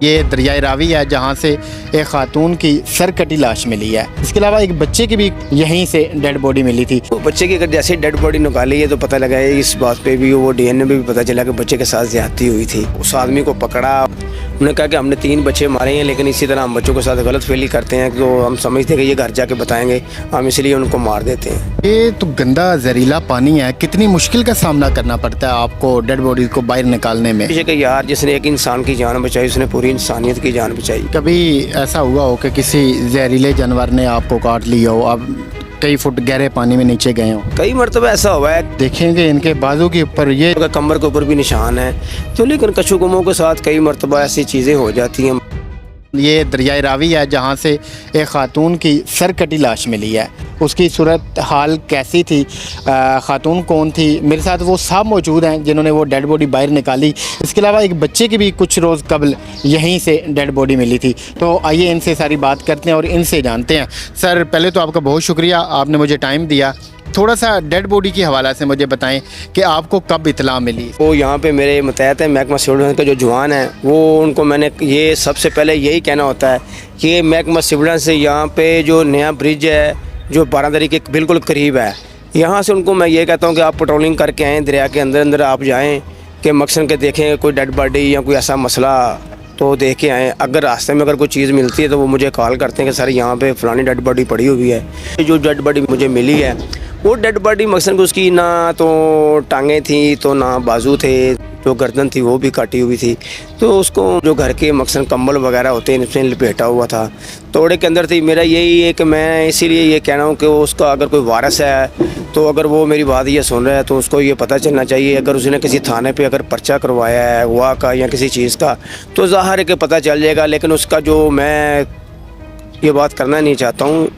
ये दरियाए रावी है जहाँ से एक खातून की सर कटी लाश मिली है। इसके अलावा एक बच्चे की भी यहीं से डेड बॉडी मिली थी। तो बच्चे की अगर जैसे डेड बॉडी निकाली है तो पता लगा है, इस बात पे भी वो डीएनए में भी पता चला कि बच्चे के साथ ज्यादती हुई थी। उस आदमी को पकड़ा, उन्होंने कहा कि हमने 3 बच्चे मारे हैं, लेकिन इसी तरह हम बच्चों के साथ गलत फैली करते हैं, तो हम समझते हैं कि ये घर जाके बताएंगे, हम इसलिए उनको मार देते हैं। ये तो गंदा जहरीला पानी है, कितनी मुश्किल का सामना करना पड़ता है आपको डेड बॉडी को बाहर निकालने में। कि यार जिसने एक इंसान की जान बचाई उसने पूरी इंसानियत की जान बचाई। कभी ऐसा हुआ हो कि किसी जहरीले जानवर ने आपको काट लिया हो, आप कई फुट गहरे पानी में नीचे गए हो? कई मरतबा ऐसा हुआ है। देखेंगे इनके बाजू के ऊपर ये कमर के ऊपर भी निशान है, तो लेकिन कशुगमों के साथ कई मरतबा ऐसी चीज़ें हो जाती हैं। ये दरियाए रावी है जहाँ से एक खातून की सर कटी लाश मिली है। उसकी सूरत हाल कैसी थी, खातून कौन थी, मेरे साथ वो सब मौजूद हैं जिन्होंने वो डेड बॉडी बाहर निकाली। इसके अलावा एक बच्चे की भी कुछ रोज़ कबल यहीं से डेड बॉडी मिली थी। तो आइए इनसे सारी बात करते हैं और इनसे जानते हैं। सर पहले तो आपका बहुत शुक्रिया, आपने मुझे टाइम दिया। थोड़ा सा डेड बॉडी की हवाला से मुझे बताएं कि आपको कब इतला मिली? वो यहाँ पे मेरे मुतहत है महकमा सिविल डिफेंस का जो जवान है, वो उनको मैंने ये सबसे पहले यही कहना होता है कि महकमा सिविल डिफेंस से यहाँ पे जो नया ब्रिज है जो बारादरी के बिल्कुल करीब है, यहाँ से उनको मैं ये कहता हूँ कि आप पेट्रोलिंग करके आएँ, दरिया के अंदर अंदर आप जाएँ कि मकसद के देखें कोई डेड बॉडी या कोई ऐसा मसला तो देख के आएँ। अगर रास्ते में अगर कोई चीज़ मिलती है तो वो मुझे कॉल करते हैं कि सर यहाँ पे फलानी डेड बॉडी पड़ी हुई है। जो डेड बॉडी मुझे मिली है वो डेड बॉडी मकसद को उसकी ना तो टांगें थी तो ना बाजू थे, जो गर्दन थी वो भी काटी हुई थी, तो उसको जो घर के मकसद कंबल वगैरह होते हैं इसमें लपेटा हुआ था, तोड़े के अंदर थी। मेरा यही है कि मैं इसीलिए ये कहना हूँ कि उसका अगर कोई वारस है तो अगर वो मेरी बात ये सुन रहा है तो उसको ये पता चलना चाहिए, अगर उसने किसी थाने पे अगर पर्चा करवाया है हुआ का या किसी चीज़ का तो ज़ाहिर है कि पता चल जाएगा। लेकिन उसका जो मैं ये बात करना नहीं चाहता हूँ।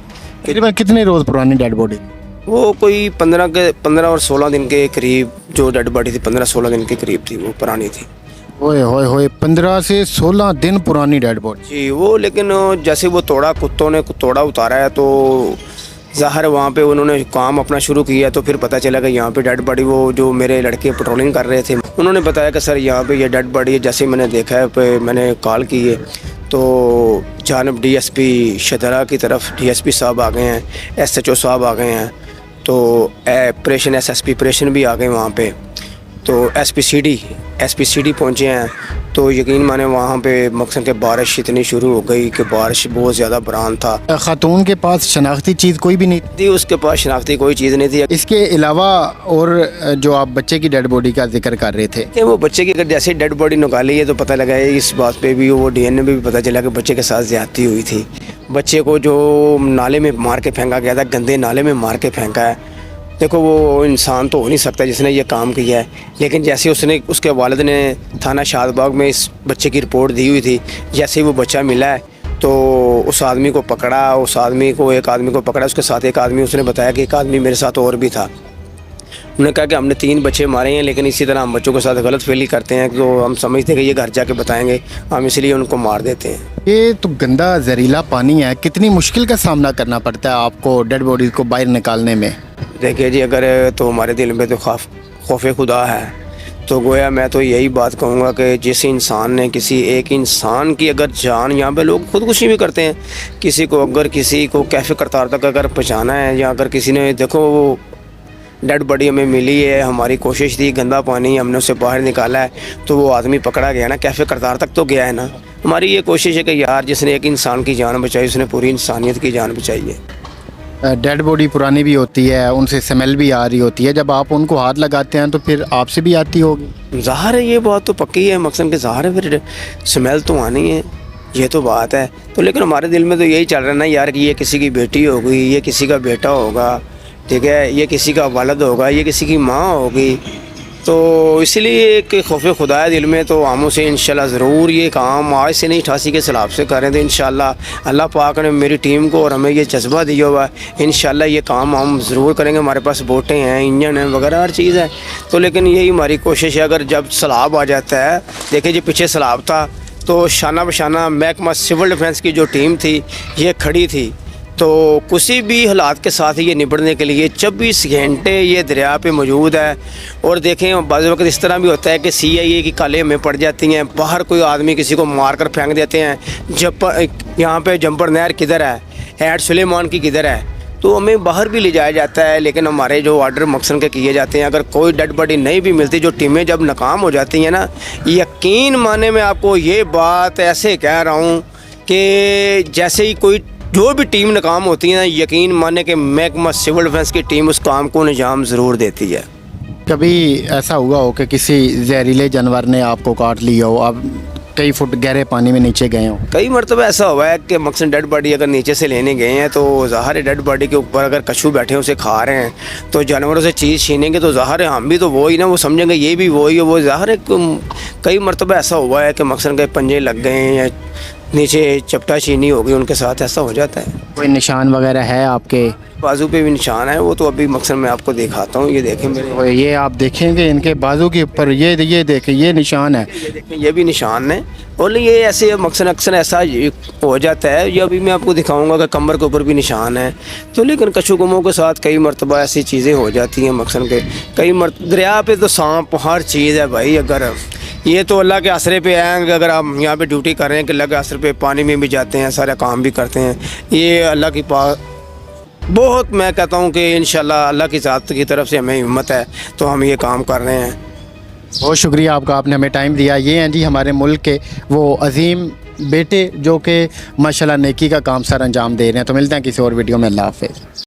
कितने रोज़ पुरानी डेड बॉडी? वो कोई 15 और 16 दिन के करीब जो डेड बॉडी थी, 15-16 दिन के करीब थी, वो पुरानी थी। ओए होए होए, 15 से 16 दिन पुरानी डेड बॉडी जी। वो लेकिन जैसे वो तोड़ा, कुत्तों ने तोड़ा उतारा है तो ज़ाहिर वहाँ पे उन्होंने काम अपना शुरू किया, तो फिर पता चला कि यहाँ पे डेड बॉडी, वो जो मेरे लड़के पेट्रोलिंग कर रहे थे उन्होंने बताया कि सर यहाँ पे ये डेड बॉडी है। जैसे मैंने देखा है पे मैंने कॉल की है तो जानब डीएसपी शदरा की तरफ डीएसपी साहब आ गए हैं, एसएचओ साहब आ गए हैं, तो ऑपरेशन एसएसपी ऑपरेशन भी आ गए वहाँ पे, तो एसपीसीडी पहुँचे हैं। तो यकीन माने वहाँ पे मकसद के बारिश इतनी शुरू हो गई कि बारिश बहुत ज़्यादा बरान था। खातून के पास शनाख्ती चीज़ कोई भी नहीं थी, उसके पास शनाख्ती कोई चीज़ नहीं थी। इसके अलावा और जो आप बच्चे की डेड बॉडी का जिक्र कर रहे थे कि वो बच्चे की अगर जैसे डेड बॉडी निकाली है तो पता लगा है, इस बात पे भी वो डीएनए में भी पता चला कि बच्चे के साथ ज्यादती हुई थी। बच्चे को जो नाले में मार के फेंका गया था, गंदे नाले में मार के फेंका है। देखो वो इंसान तो हो नहीं सकता जिसने ये काम किया है, लेकिन जैसे उसके वालिद ने थाना शादबाग में इस बच्चे की रिपोर्ट दी हुई थी, जैसे ही वो बच्चा मिला है तो उस आदमी को पकड़ा, एक आदमी को पकड़ा, उसके साथ एक आदमी, उसने बताया कि एक आदमी मेरे साथ और भी था। उन्होंने कहा कि हमने 3 बच्चे मारे हैं, लेकिन इसी तरह हम बच्चों के साथ गलत फैली करते हैं, तो हम समझते हैं कि ये घर जाके बताएंगे, हम इसलिए उनको मार देते हैं। ये तो गंदा जहरीला पानी है, कितनी मुश्किल का सामना करना पड़ता है आपको डेड बॉडी को बाहर निकालने में? देखिए जी, अगर तो हमारे दिल में तो खौफ खुदा है, तो गोया मैं तो यही बात कहूँगा कि जिस इंसान ने किसी एक इंसान की अगर जान, यहाँ पे लोग खुदकुशी भी करते हैं, किसी को कैफे करतार तक अगर पहुँचाना है, या अगर किसी ने, देखो वो डेड बॉडी हमें मिली है, हमारी कोशिश थी, गंदा पानी हमने उससे बाहर निकाला है, तो वो आदमी पकड़ा गया ना, कैफे करतार तक तो गया है ना। हमारी ये कोशिश है कि यार जिसने एक इंसान की जान बचाई उसने पूरी इंसानियत की जान बचाई है। डेड बॉडी पुरानी भी होती है, उनसे स्मेल भी आ रही होती है, जब आप उनको हाथ लगाते हैं तो फिर आपसे भी आती होगी? ज़ाहिर है, ये बात तो पक्की है मकसद के, ज़ाहिर है फिर स्मेल तो आनी है, ये तो बात है। तो लेकिन हमारे दिल में तो यही चल रहा है ना यार कि ये किसी की बेटी होगी, ये किसी का बेटा होगा, ठीक है, ये किसी का वालिद होगा, ये किसी की माँ होगी, तो इसलिए एक खौफ खुदा है दिल में। तो हम उसे इंशाल्लाह ज़रूर ये काम आज से नहीं 88 के सलाब से करें, तो इंशाल्लाह अल्लाह पाक ने मेरी टीम को और हमें ये जज्बा दिया हुआ है, इंशाल्लाह ये काम हम ज़रूर करेंगे। हमारे पास बोटें हैं, इंजन है वगैरह हर चीज़ है, तो लेकिन यही हमारी कोशिश है। अगर जब सैलाब आ जाता है, देखिए जी पीछे सैलाब था तो शाना बशाना महकमा सिविल डिफेंस की जो टीम थी ये खड़ी थी, तो किसी भी हालात के साथ ये निपटने के लिए 24 घंटे ये दरिया पे मौजूद है। और देखें बाज़ वक़्त इस तरह भी होता है कि CIA की कालें हमें पड़ जाती हैं, बाहर कोई आदमी किसी को मार कर फेंक देते हैं। जब यहाँ पे जंपर नहर किधर है, हैड सुलेमान की किधर है, तो हमें बाहर भी ले जाया जाता है। लेकिन हमारे जो ऑर्डर मकसद के किए जाते हैं, अगर कोई डेड बॉडी नहीं भी मिलती, जो टीमें जब नाकाम हो जाती हैं ना, यकीन माने मैं आपको ये बात ऐसे कह रहा हूँ कि जैसे ही कोई जो भी टीम नाकाम होती है ना, यकीन माने कि महकमा सिविल डिफेंस की टीम उस काम को अंजाम ज़रूर देती है। कभी ऐसा हुआ हो कि किसी जहरीले जानवर ने आपको काट लिया हो, आप कई फुट गहरे पानी में नीचे गए हो? कई मरतबा ऐसा हुआ है कि मकसद डेड बॉडी अगर नीचे से लेने गए हैं तो ज़ाहिर है डेड बॉडी के ऊपर अगर कछू बैठे हैं उसे खा रहे हैं, तो जानवरों से चीज़ छीनेंगे तो ज़ाहिर है हम भी तो वही ना, वो समझेंगे ये भी वही है। वो ज़ाहिर है कई मरतबा ऐसा हुआ है कि मकसद के पंजे लग गए हैं या नीचे चपटा छीनी हो गई, उनके साथ ऐसा हो जाता है। कोई निशान वगैरह है आपके? बाजू पे भी निशान है, वो तो अभी मकसद मैं आपको दिखाता हूँ। ये देखें मेरे, वो ये आप देखेंगे इनके बाजू के ऊपर ये देखें, ये निशान है। ये देखें, ये भी निशान है। और ये ऐसे मकसद अक्सर ऐसा हो जाता है। ये अभी मैं आपको दिखाऊंगा कि कमर के ऊपर भी निशान है। तो लेकिन कछुगमों के साथ कई मरतबा ऐसी चीज़ें हो जाती हैं मकसद के। कई दरिया पे तो सांप हर चीज़ है भाई। अगर ये तो अल्लाह के आसरे पे आएँ, अगर आप यहाँ पे ड्यूटी कर रहे हैं कि अल्लाह के आसरे पे पानी में भी जाते हैं, सारा काम भी करते हैं, ये अल्लाह की बहुत मैं कहता हूँ कि इंशाल्लाह अल्लाह की ज़ात की तरफ से हमें हिम्मत है तो हम ये काम कर रहे हैं। बहुत शुक्रिया आपका, आपने हमें टाइम दिया। ये हैं जी हमारे मुल्क के वो अजीम बेटे जो कि माशाल्लाह नेकी का काम सर अंजाम दे रहे हैं। तो मिलते हैं किसी और वीडियो में। अल्लाह हाफ़िज़।